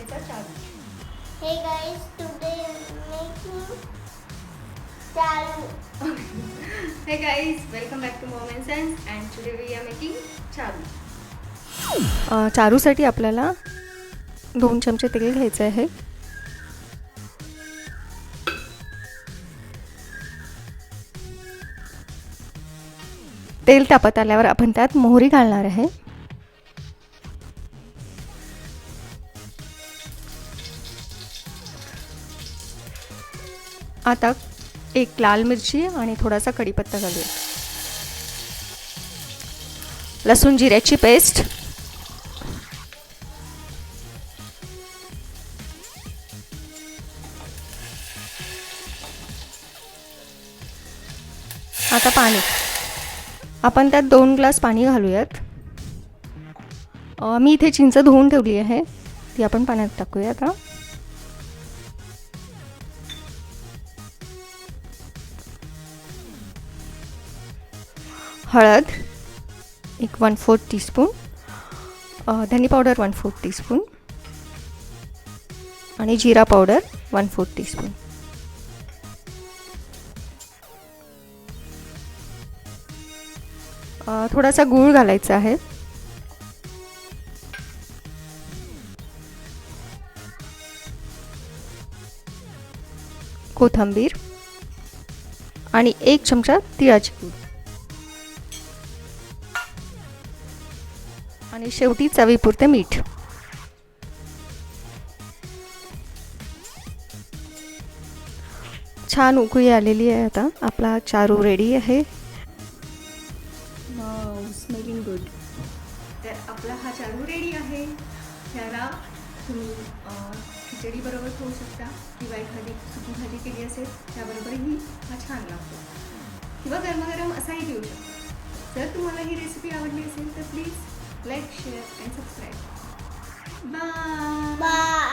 बनायचा Charu. Hey guys, today I'm making Charu. Hey guys, welcome back to Mom and Sons and today we are making charu. चारूसाठी आपल्याला 2 चमचे तेल घ्यायचे आहे. तेल तापत आल्यावर आपण त्यात मोहरी घालणार आहे. आता एक लाल मिरची आणि थोडासा कढीपत्ता घालूया. लसूण जिऱ्याची पेस्ट, आता पाणी. आपण त्यात 2 ग्लास पाणी घालूयात. मी इथे चिंच धुवून ठेवली आहे, ती आपण पाण्यात टाकूया. आता हळद 1/4 टीस्पून, धनी पावडर 1/4 टीस्पून आणि जिरा पावडर 1/4 टीस्पून. थोडासा गूळ घालायचा आहे. कोथिंबीर आणि 1 चमचा तिळाची पूड आणि शेवटी चवीपुरते मीठ. छान उकळी आलेली आहे. आता आपला चारू रेडी आहे. Smelling good. तर आपला हा चारू रेडी आहे. ह्याला तुम्ही खिचडी बरोबर खाऊ शकता किंवा एखादी सुकी भाजी केली असेल त्याबरोबरही हा छान लागतो किंवा गरमागरम असाही देऊ शकता. जर तुम्हाला ही रेसिपी आवडली असेल तर please like, share and subscribe. Bye.